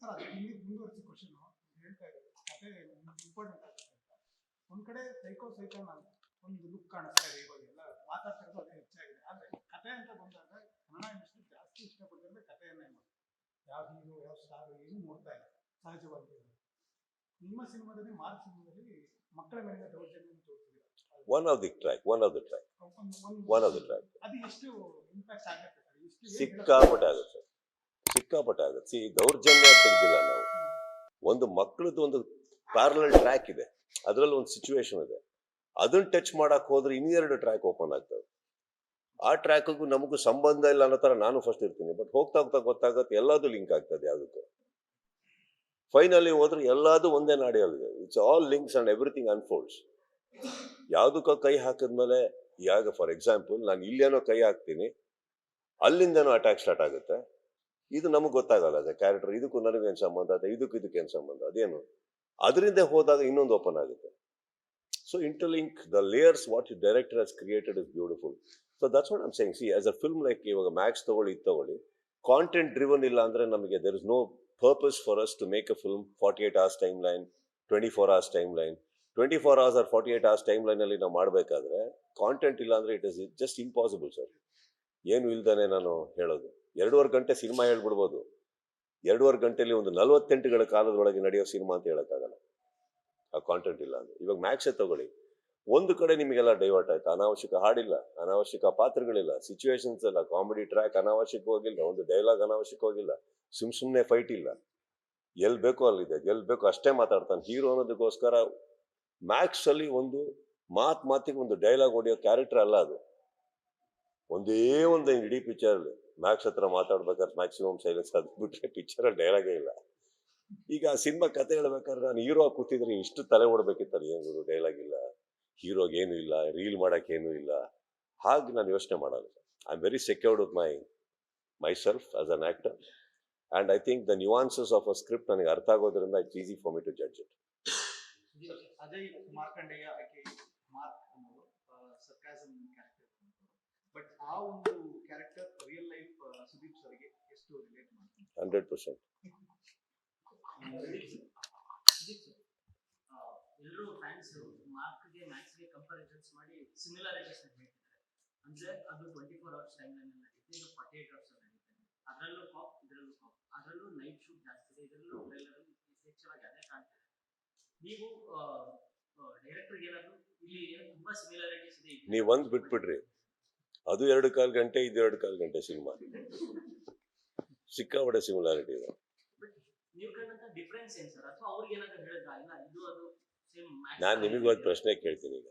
Sir ಅದು ಮುಂದುವರಿಸಿ question ಹೇಳ್ತಾ ಇದ್ದಾರೆ ಕತೆ ಇಂಪಾರ್ಟೆಂಟ್ ಆಗುತ್ತೆ ಒಂದ್ ಕಡೆ ಸೈಕೋ ನಾನು ಒಂದು ಲುಕ್ ಕಾಣಿಸ್ತಾ ಇದೆ ಇವಾಗ ಎಲ್ಲ ಮಾತಾಡ್ತಿರೋದು ಅದೇ ಹೆಚ್ಚಾಗಿದೆ ಆದ್ರೆ ಕತೆ ಅಂತ ಬಂದಾಗ ಕನ್ನಡ ಇಂಡಸ್ಟ್ರಿ ಜಾಸ್ತಿ ಇಷ್ಟಪಟ್ಟಿದ್ರೆ ಕಥೆಯನ್ನೇ ಮಾಡಿ ಯಾವ ಹೀರೋ ಯಾವ ಸ್ಟಾರ್ ಏನು ನೋಡ್ತಾ ಇಲ್ಲ ಸಹಜವಾಗಿ ನಿಮ್ಮ ಸಿನಿಮಾದಲ್ಲಿ ಮಾರ್ಕ್ ಸಿನಿಮಾದಲ್ಲಿ ಮಕ್ಕಳ ಮೇಲಿನ ದೌರ್ಜನ್ಯ ತೋರಿಸಿದ್ದೀರಾ one of the track ಅದು ಎಷ್ಟು ಇಂಪ್ಯಾಕ್ಟ್ ಆಗುತ್ತೆ ಸಿಕ್ಕಾಪಟ್ಟೆ ಆಗುತ್ತೆ ಸಿ ದೌರ್ಜನ್ಯ ತೆಗೆದಿಲ್ಲ ನಾವು ಒಂದು ಮಕ್ಕಳದ್ದು ಒಂದು ಪ್ಯಾರಲಲ್ ಟ್ರ್ಯಾಕ್ ಇದೆ ಅದರಲ್ಲಿ ಒಂದು ಸಿಚುವೇಶನ್ ಇದೆ ಅದನ್ನ ಟಚ್ ಮಾಡಕ್ ಹೋದ್ರೆ ಇನ್ನೆರಡು ಟ್ರ್ಯಾಕ್ ಓಪನ್ ಆಗ್ತವೆ ಆ ಟ್ರ್ಯಾಕ್ಗೂ ನಮಗೂ ಸಂಬಂಧ ಇಲ್ಲ ಅನ್ನೋ ತರ ನಾನು ಫಸ್ಟ್ ಇರ್ತೀನಿ ಬಟ್ ಹೋಗ್ತಾ ಹೋಗ್ತಾ ಗೊತ್ತಾಗತ್ತೆ ಎಲ್ಲದೂ ಲಿಂಕ್ ಆಗ್ತದೆ ಯಾವುದಕ್ಕೂ ಫೈನಲಿ ಹೋದ್ರೆ ಎಲ್ಲದೂ ಒಂದೇ ನಾಡಿಯಲ್ಲಿದೆ it's all links and everything unfolds ಯಾವುದಕ್ಕೋ ಕೈ ಹಾಕಿದ್ಮೇಲೆ ಈಗ ಫಾರ್ ಎಕ್ಸಾಂಪಲ್ ನಾನು ಇಲ್ಲೇನೋ ಕೈ ಹಾಕ್ತೀನಿ ಅಲ್ಲಿಂದನೋ ಅಟ್ಯಾಕ್ ಸ್ಟಾರ್ಟ್ ಆಗುತ್ತೆ ಇದು ನಮಗೆ ಗೊತ್ತಾಗಲ್ಲ ಅದೇ ಕ್ಯಾರೆಕ್ಟರ್ ಇದಕ್ಕೂ ನನಗೇನು ಸಂಬಂಧ ಅದೇ ಇದಕ್ಕೇನು ಸಂಬಂಧ ಅದೇನು ಅದರಿಂದ ಹೋದಾಗ ಇನ್ನೊಂದು ಓಪನ್ ಆಗುತ್ತೆ so interlink the layers what you director has created is beautiful so that's what I'm saying see as a film like ಇವಾಗ ಮ್ಯಾಕ್ಸ್ ತಗೊಳ್ಳಿ ಇದು ತಗೊಳ್ಳಿ ಕಾಂಟೆಂಟ್ ಡ್ರಿವನ್ ಇಲ್ಲ ಅಂದ್ರೆ ನಮಗೆ there is no purpose for us to make a film 48 hours timeline 24 hours timeline 24 hours or 48 hours timeline ಅಲ್ಲಿ ನಾವು ಮಾಡಬೇಕಾದ್ರೆ ಕಾಂಟೆಂಟ್ ಇಲ್ಲ ಅಂದ್ರೆ it is just impossible sir ಏನು ಇಲ್ದಾನೆ ನಾನು ಹೇಳೋದು 2.5 ಗಂಟೆ ಸಿನಿಮಾ ಹೇಳ್ಬಿಡ್ಬೋದು 2.5 ಗಂಟೆಯಲ್ಲಿ ಒಂದು 48 ಕಾಲದೊಳಗೆ ನಡೆಯೋ ಸಿನಿಮಾ ಅಂತ ಹೇಳಕ್ಕಾಗಲ್ಲ ಆ ಕಾಂಟೆಂಟ್ ಇಲ್ಲ ಅಂದ್ರೆ ಇವಾಗ ಮ್ಯಾಕ್ಸೇ ತಗೊಳ್ಳಿ ಒಂದು ಕಡೆ ನಿಮಗೆಲ್ಲ ಡೈವರ್ಟ್ ಆಯ್ತು ಅನಾವಶ್ಯಕ ಹಾಡಿಲ್ಲ ಅನಾವಶ್ಯಕ ಪಾತ್ರಗಳಿಲ್ಲ ಸಿಚುವೇಶನ್ಸ್ ಎಲ್ಲ ಕಾಮಿಡಿ ಟ್ರ್ಯಾಕ್ ಅನಾವಶ್ಯಕವಾಗಿಲ್ಲ ಒಂದು ಡೈಲಾಗ್ ಅನಾವಶ್ಯಕವಾಗಿಲ್ಲ ಸುಮ್ಮನೆ ಫೈಟ್ ಇಲ್ಲ ಎಲ್ಲಿ ಬೇಕೋ ಅಲ್ಲಿದೆ ಎಲ್ಲಿ ಬೇಕೋ ಅಷ್ಟೇ ಮಾತಾಡ್ತಾನೆ ಹೀರೋ ಅನ್ನೋದಕ್ಕೋಸ್ಕರ ಮ್ಯಾಕ್ಸ್ ಅಲ್ಲಿ ಒಂದು ಮಾತಿಗೆ ಒಂದು ಡೈಲಾಗ್ ಹೊಡೆಯೋ ಕ್ಯಾರೆಕ್ಟರ್ ಅಲ್ಲ ಅದು ಒಂದೇ ಒಂದು ಇಡೀ ಪಿಕ್ಚರ್ ಮ್ಯಾಕ್ಸ್ ಹತ್ರ ಮಾತಾಡ್ಬೇಕಾದ್ರೆ ಮ್ಯಾಕ್ಸಿಮಮ್ ಸೈಲೆನ್ಸ್ ಅದು ಬಿಟ್ರೆ ಪಿಕ್ಚರ್ ಡೈಲಾಗೇ ಇಲ್ಲ ಈಗ ಸಿನಿಮಾ ಕತೆ ಹೇಳ್ಬೇಕಾದ್ರೆ ನಾನು ಹೀರೋ ಕೂತಿದ್ರೆ ಇಷ್ಟು ತಲೆ ಓಡ್ಬೇಕಿತ್ತಲ್ಲ ಏನು ಡೈಲಾಗ್ ಇಲ್ಲ ಹೀರೋಗೆ ಏನು ಇಲ್ಲ ರೀಲ್ ಮಾಡಕ್ ಏನು ಇಲ್ಲ ಹಾಗೆ ನಾನು ಯೋಚನೆ ಮಾಡಲ್ಲ I am very secured with myself as an actor and I think the nuances of a script ನನಗೆ ಅರ್ಥ ಆಗೋದ್ರಿಂದ it's easy for me to judge it Ajay Markandeya aka Mark ಅನ್ನೋದು ಸರ್ಕಾಸಮ್ ಕ್ಯಾರೆಕ್ಟರ್ ಬಟ್ ಆ ಒಂದು ಕ್ಯಾರೆಕ್ಟರ್ ರಿಯಲ್ ಲೈಫ್ ಸುದೀಪ್ ಸರ್ಗೆ ಎಷ್ಟು relate ಮಾಡ್ತಾರೆ 100%. ಎಲ್ಲರೂ ಫ್ಯಾನ್ಸ್ ಮಾರ್ಕ್ಗೆ ಮ್ಯಾಕ್ಸ್ಗೆ ಕಂಪಾರಿಸನ್ಸ್ ಮಾಡಿ ಸಿಮಿಲಾರಿಟೀಸ್ ಹೇಳ್ತಿದ್ದಾರೆ ಅಂದ್ರೆ ಅದು 24 hours ಟೈಮ್ ಲೈನ್ ನಡೀತೆ ಇದು 48 hours ನಡೀತೆ ಅದರಲ್ಲೂ ಕಾಪ್ ಇದರಲ್ಲೂ ಕಾಪ್ ಅದರಲ್ಲೂ ನೈಟ್ ಶೂಟ್ ಜಾಸ್ತಿ ಇದೆ ಇದರಲ್ಲೂ ಟ್ರೈಲರ್ ಯಥೇಚ್ಛವಾಗಿ ಅದೇ ಕಾಣ್ತಿದೆ ನೀವು ಡೈರೆಕ್ಟರ್ ಏನಾದ್ರು ಇಲ್ಲಿ ತುಂಬಾ ಸಿಮಿಲಾರಿಟೀಸ್ ಇದೆ ನೀವು ಒಂದು ಬಿಟ್ಬಿಡ್ರಿ ಅದು 2.25 ಗಂಟೆ ಇದು 2.25 ಗಂಟೆ ಸಿನಿಮಾ ಸಿಕ್ಕಾಪಟ್ಟೆ ಸಿಮಿಲಾರಿಟಿ ಇದೆ ನೀವು ಕಂಡಂತ ಡಿಫರೆನ್ಸ್ ಏನು ಸರ್ ಅಥವಾ ಅವ್ರಿಗೆ ಏನಾದ್ರು ಹೇಳಿದ್ರಾ ಇಲ್ಲ ಇದು ಅದು ಸೇಮ್ ನಾನು ನಿಮಗೆ ಒಂದು ಪ್ರಶ್ನೆ ಕೇಳ್ತೀನಿ ಈಗ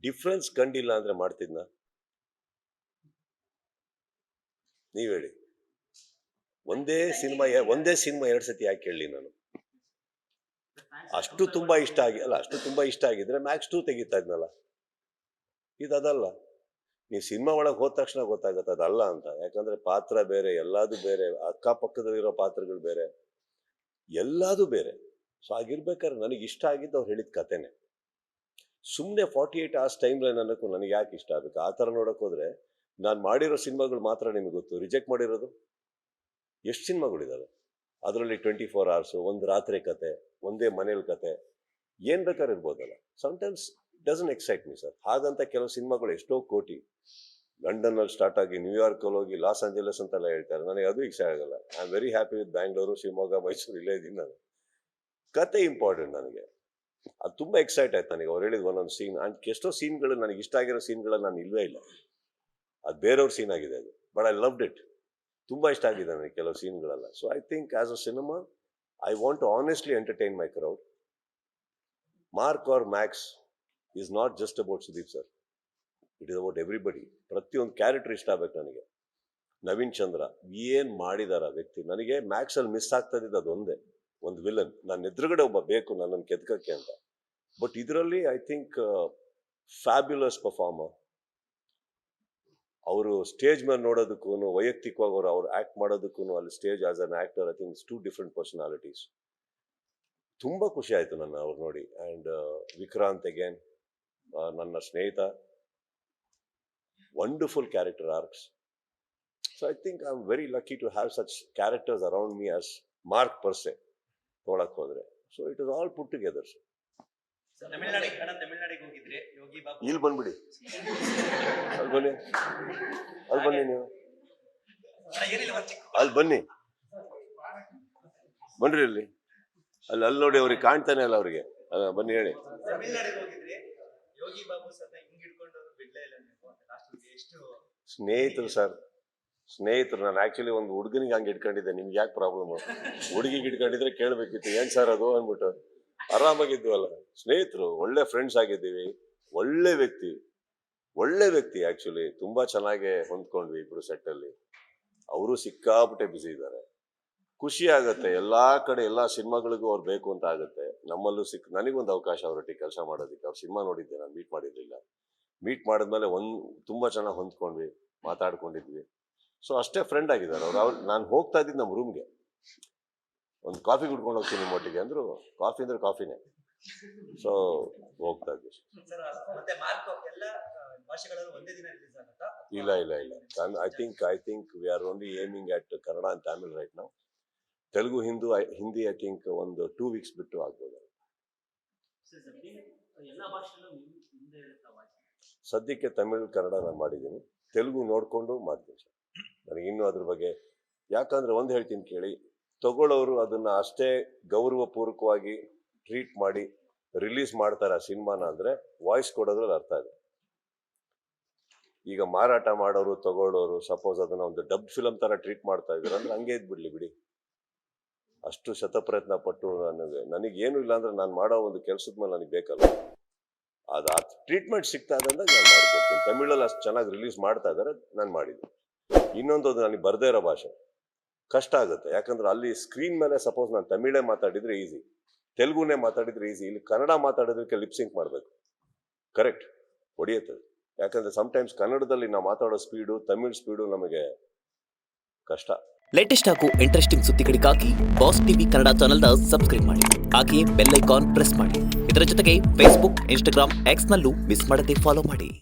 ಡಿಫ್ರೆನ್ಸ್ ಕಂಡಿಲ್ಲ ಅಂದ್ರೆ ಮಾಡ್ತಿದ್ನ ನೀವ್ ಹೇಳಿ ಒಂದೇ ಸಿನಿಮಾ 2 ಸತಿ ಯಾಕೆ ಕೇಳಲಿ ನಾನು ಅಷ್ಟು ತುಂಬಾ ಇಷ್ಟ ಆಗಿದ್ರೆ ಮ್ಯಾಕ್ಸ್ 2 ತೆಗಿತಾ ಇದ್ನಲ್ಲ ಇದಲ್ಲ ನೀವು ಸಿನಿಮಾ ಒಳಗೆ ಹೋದ ತಕ್ಷಣ ಗೊತ್ತಾಗತ್ತೆ ಅದಲ್ಲ ಅಂತ ಯಾಕಂದ್ರೆ ಪಾತ್ರ ಬೇರೆ ಎಲ್ಲಾದು ಬೇರೆ ಅಕ್ಕಪಕ್ಕದಲ್ಲಿರೋ ಪಾತ್ರಗಳು ಬೇರೆ ಎಲ್ಲಾದು ಬೇರೆ ಸೊ ಆಗಿರ್ಬೇಕಾದ್ರೆ ನನಗೆ ಇಷ್ಟ ಆಗಿದ್ದು ಅವ್ರು ಹೇಳಿದ ಕತೆನೆ ಸುಮ್ಮನೆ 48 hours ಟೈಮ್ ಲೈನ್ ಅನ್ನೋಕ್ಕೂ ನನಗೆ ಯಾಕೆ ಇಷ್ಟ ಆಗಬೇಕು ಆ ಥರ ನೋಡಕ್ ಹೋದ್ರೆ ನಾನು ಮಾಡಿರೋ ಸಿನಿಮಾಗಳು ಮಾತ್ರ ನಿಮಗೆ ಗೊತ್ತು ರಿಜೆಕ್ಟ್ ಮಾಡಿರೋದು ಎಷ್ಟು ಸಿನಿಮಾಗಳಿದಾವೆ ಅದರಲ್ಲಿ 24 hours ಒಂದು ರಾತ್ರಿ ಕತೆ ಒಂದೇ ಮನೇಲಿ ಕತೆ ಏನ್ ಬೇಕಾದ್ರೆ ಇರ್ಬೋದಲ್ಲ sometimes doesn't excite me sir ಹಾಗಂತ ಕೆಲವು ಸಿನಿಮಾಗಳು ಎಷ್ಟೋ ಕೋಟಿ ಲಂಡನ್ ಅಲ್ಲಿ ಸ್ಟಾರ್ಟ್ ಆಗಿ ನ್ಯೂಯಾರ್ಕ್ ಅಲ್ಲಿ ಹೋಗಿ ಲಾಸ್ ಆಂಜಲಸ್ ಅಂತೆಲ್ಲ ಹೇಳ್ತಾರೆ ನನಗೆ ಅದು ಇಷ್ಟ ಆಗಲ್ಲ I am very happy with Bangalore Shivamogga Mysuru ಇಲ್ಲೇ ಇದ್ದೀನಿ ನಾನು ಕತೆ ಇಂಪಾರ್ಟೆಂಟ್ ನನಗೆ ಅದು ತುಂಬಾ ಎಕ್ಸೈಟ್ ಆಯ್ತು ನನಗೆ ಅವ್ರು ಹೇಳಿದ್ ಒಂದೊಂದು ಸೀನ್ ಎಷ್ಟೋ ಸೀನ್ಗಳು ನನಗೆ ಇಷ್ಟ ಆಗಿರೋ ಸೀನ್ಗಳು ನಾನು ಇಲ್ವೇ ಇಲ್ಲ ಅದು ಬೇರೆಯವ್ರ ಸೀನ್ ಆಗಿದೆ ಅದು ಬಟ್ ಐ ಲವ್ಡ್ ಇಟ್ ತುಂಬಾ ಇಷ್ಟ ಆಗಿದೆ ನನಗೆ ಕೆಲವು ಸೀನ್ಗಳೆಲ್ಲ so I think as a cinema I want to honestly entertain my crowd Mark or Max is not just about Sudeep sir it is about everybody ಪ್ರತಿಯೊಂದು ಕ್ಯಾರೆಕ್ಟರ್ ಇಷ್ಟ ಆಗ್ಬೇಕು ನನಗೆ ನವೀನ್ ಚಂದ್ರ ಏನ್ ಮಾಡಿದಾರ ವ್ಯಕ್ತಿ ನನಗೆ ಮ್ಯಾಕ್ಸ್ ಅಲ್ಲಿ ಮಿಸ್ ಆಗ್ತಾ ಇದ್ದಿದ್ದು ಅದೊಂದೇ ಒಂದು ವಿಲನ್ ನನ್ನ ಎದುರುಗಡೆ ಒಬ್ಬ ಬೇಕು ನನ್ನನ್ನು ಕೆದ್ಕಕ್ಕೆ ಅಂತ ಬಟ್ ಇದರಲ್ಲಿ ಐ ಥಿಂಕ್ ಫ್ಯಾಬ್ಯುಲಸ್ ಪರ್ಫಾರ್ಮರ್ ಅವರು ಸ್ಟೇಜ್ ಮೇಲೆ ನೋಡೋದಕ್ಕೂ ವೈಯಕ್ತಿಕವಾಗಿ ಅವ್ರು ಆಕ್ಟ್ ಮಾಡೋದಕ್ಕೂ ಅಲ್ಲಿ stage as an actor I think 2 different personalities ತುಂಬಾ ಖುಷಿ ಆಯ್ತು ನನ್ನ ಅವ್ರು ನೋಡಿ ಅಂಡ್ ವಿಕ್ರಾಂತ್ ಅಗೇನ್ ನನ್ನ ಸ್ನೇಹಿತ wonderful character arcs so I think I am very lucky to have such characters around me as Mark per se ತೊಗೊಳಕ್ ಹೋದ್ರೆ. So it is all put together. ತಮಿಳ್ನಾಡಿಗೆ ಹೋಗಿದ್ರೆ ಯೋಗಿ ಬಾಬು ಇಲ್ಲಿ ಬಂದ್ಬಿಡಿ, ಅಲ್ಲಿ ಬನ್ನಿ ನೀವು, ಏನಿಲ್ಲ ಒಂದ್ ಚಿಕ್ಕ ಅಲ್ಲಿ ಬನ್ರಿ ಅಲ್ಲಿ ನೋಡಿ, ಅವ್ರಿಗೆ ಕಾಣ್ತಾನೆ ಅಲ್ಲ ಅವ್ರಿಗೆ. ಬನ್ನಿ ಹೇಳಿ. ತಮಿಳ್ನಾಡಿಗೆ ಹೋಗಿದ್ರೆ ಯೋಗಿ ಬಾಬು ಸತ ಹಿಂಗ್ ಹಿಡ್ಕೊಂಡು ಬಿಡ್ಲೇ ಇಲ್ಲ ನೀವು ಅಂತ ಲಾಸ್ಟ್ ಎಷ್ಟು ಸ್ನೇಹಿತರು ನಾನು ಆಕ್ಚುಲಿ ಒಂದು ಹುಡುಗನಿಗೆ ಹಂಗೆ ಇಟ್ಕೊಂಡಿದ್ದೆ. ನಿಮ್ಗೆ ಯಾಕೆ ಪ್ರಾಬ್ಲಮ್? ಹುಡುಗಿಗೆ ಇಟ್ಕೊಂಡಿದ್ರೆ ಕೇಳಬೇಕಿತ್ತು, ಏನ್ ಸರ್ ಅದು ಅಂದ್ಬಿಟ್ಟು. ಆರಾಮಾಗಿದ್ವಲ್ಲ, ಸ್ನೇಹಿತರು, ಒಳ್ಳೆ ಫ್ರೆಂಡ್ಸ್ ಆಗಿದ್ದೀವಿ. ಒಳ್ಳೆ ವ್ಯಕ್ತಿ ಆಕ್ಚುಲಿ. ತುಂಬಾ ಚೆನ್ನಾಗಿ ಹೊಂದ್ಕೊಂಡ್ವಿ ಇಬ್ರು ಸೆಟ್ ಅಲ್ಲಿ. ಅವರು ಸಿಕ್ಕಾಪಟ್ಟೆ ಬಿಸಿ ಇದ್ದಾರೆ. ಖುಷಿ ಆಗತ್ತೆ, ಎಲ್ಲಾ ಕಡೆ ಎಲ್ಲಾ ಸಿನಿಮಾಗಳಿಗೂ ಅವ್ರು ಬೇಕು ಅಂತ ಆಗುತ್ತೆ. ನಮ್ಮಲ್ಲೂ ನನಗೊಂದು ಅವಕಾಶ ಅವರೊಟ್ಟಿಗೆ ಕೆಲಸ ಮಾಡೋದಕ್ಕೆ. ಅವ್ರ ಸಿನಿಮಾ ನೋಡಿದ್ದೆ, ನಾನು ಮೀಟ್ ಮಾಡಿರ್ಲಿಲ್ಲ. ಮೀಟ್ ಮಾಡಿದ್ಮೇಲೆ ತುಂಬಾ ಚೆನ್ನಾಗಿ ಹೊಂದ್ಕೊಂಡ್ವಿ, ಮಾತಾಡ್ಕೊಂಡಿದ್ವಿ. ಸೊ ಅಷ್ಟೇ ಫ್ರೆಂಡ್ ಆಗಿದ್ದಾರೆ ಅವ್ರು. ನಾನು ಹೋಗ್ತಾ ಇದ್ದಿದ್ದು ನಮ್ಮ ರೂಮ್ಗೆ, ಒಂದು ಕಾಫಿ ಕುಡ್ಕೊಂಡು ಹೋಗ್ತೀನಿ ನಿಮ್ಮ ಒಟ್ಟಿಗೆ ಅಂದ್ರು. ಕಾಫಿ ಅಂದ್ರೆ ಕಾಫಿನೇ. ಸೊ ಹೋಗ್ತಾ ಇದ್ವಿ. ಮತ್ತೆ ಮಾರ್ಕ್ ಎಲ್ಲ ಭಾಷೆಗಳಲ್ಲೂ ಒಂದೇ ದಿನ ರಿಲೀಸ್ ಆಗುತ್ತಾ? ಇಲ್ಲ. I think we are only aiming at Kannada and Tamil right ನಾವು. ತೆಲುಗು ಹಿಂದಿ ಐ ಥಿಂಕ್ ಒಂದು 2 weeks ಬಿಟ್ಟು ಆಗ್ಬೋದು. ಎಲ್ಲ ಭಾಷೆಯಲ್ಲೂ ಹಿಂದೆ ಇರುತ್ತಾ ಭಾಷೆ? ಸದ್ಯಕ್ಕೆ ತಮಿಳ್ ಕನ್ನಡ ನಾನು ಮಾಡಿದ್ದೀನಿ. ತೆಲುಗು ನೋಡ್ಕೊಂಡು ಮಾಡ್ತೀನಿ ಸರ್. ನನಗೆ ಇನ್ನೂ ಅದ್ರ ಬಗ್ಗೆ, ಯಾಕಂದ್ರೆ ಒಂದು ಹೇಳ್ತೀನಿ ಕೇಳಿ, ತಗೊಳ್ಳೋರು ಅದನ್ನ ಅಷ್ಟೇ ಗೌರವಪೂರ್ವಕವಾಗಿ ಟ್ರೀಟ್ ಮಾಡಿ ರಿಲೀಸ್ ಮಾಡ್ತಾರೆ ಆ ಸಿನಿಮಾನ ಅಂದ್ರೆ ವಾಯ್ಸ್ ಕೊಡೋದ್ರಲ್ಲಿ ಅರ್ಥ ಇದೆ. ಈಗ ಮಾರಾಟ ಮಾಡೋರು ತಗೊಳ್ಳೋರು ಸಪೋಸ್ ಅದನ್ನ ಒಂದು ಡಬ್ ಫಿಲಮ್ ತರ ಟ್ರೀಟ್ ಮಾಡ್ತಾ ಇದ್ರು ಅಂದ್ರೆ ಹಂಗೆ ಇದ್ಬಿಡ್ಲಿ ಬಿಡಿ. ಅಷ್ಟು ಶತಪ್ರಯತ್ನ ಪಟ್ಟು ನನಗೇನು ಇಲ್ಲ ಅಂದ್ರೆ ನಾನು ಮಾಡೋ ಒಂದು ಕೆಲಸದ ಮೇಲೆ ನನಗೆ ಬೇಕಲ್ಲ, ಅದು ಆ ಟ್ರೀಟ್ಮೆಂಟ್ ಸಿಗ್ತಾ ಇದ್ದಂದಾಗ ನಾನು ಮಾಡ್ಕೊಡ್ತೀನಿ. ತಮಿಳಲ್ಲಿ ಅಷ್ಟು ಚೆನ್ನಾಗಿ ರಿಲೀಸ್ ಮಾಡ್ತಾ ಇದ್ದಾರೆ, ನಾನು ಮಾಡಿದ್ದೀನಿ. ಇನ್ನೊಂದು, ಅದು ನನಗೆ ಬರದೇ ಇರೋ ಭಾಷೆ ಕಷ್ಟ ಆಗುತ್ತೆ. ಯಾಕಂದ್ರೆ ಅಲ್ಲಿ ಸ್ಕ್ರೀನ್ ಮೇಲೆ ಸಪೋಸ್ ನಾನು ತಮಿಳೇ ಮಾತಾಡಿದ್ರೆ ಈಸಿ, ತೆಲುಗುನೇ ಮಾತಾಡಿದ್ರೆ ಈಸಿ. ಇಲ್ಲಿ ಕನ್ನಡ ಮಾತಾಡೋದಕ್ಕೆ ಲಿಪ್ಸಿಂಕ್ ಮಾಡಬೇಕು, ಕರೆಕ್ಟ್ ಹೊಡೆಯುತ್ತೆ. ಯಾಕಂದ್ರೆ ಸಮ್ಟೈಮ್ಸ್ ಕನ್ನಡದಲ್ಲಿ ನಾವು ಮಾತಾಡೋ ಸ್ಪೀಡು ತಮಿಳ್ ಸ್ಪೀಡು ನಮಗೆ ಕಷ್ಟ. ಲೇಟೆಸ್ಟ್ ಹಾಗೂ ಇಂಟ್ರೆಸ್ಟಿಂಗ್ ಸುದ್ದಿಗಳಿಗಾಗಿ ಬಾಸ್ ಟಿವಿ ಕನ್ನಡ ಚಾನೆಲ್ನ ಸಬ್ಸ್ಕ್ರೈಬ್ ಮಾಡಿ. ಹಾಗೆಯೇ ಬೆಲ್ ಐಕಾನ್ ಪ್ರೆಸ್ ಮಾಡಿ. ಇದರ ಜೊತೆಗೆ ಫೇಸ್ಬುಕ್, ಇನ್ಸ್ಟಾಗ್ರಾಮ್, ಎಕ್ಸ್ನಲ್ಲೂ ಮಿಸ್ ಮಾಡದೆ ಫಾಲೋ ಮಾಡಿ.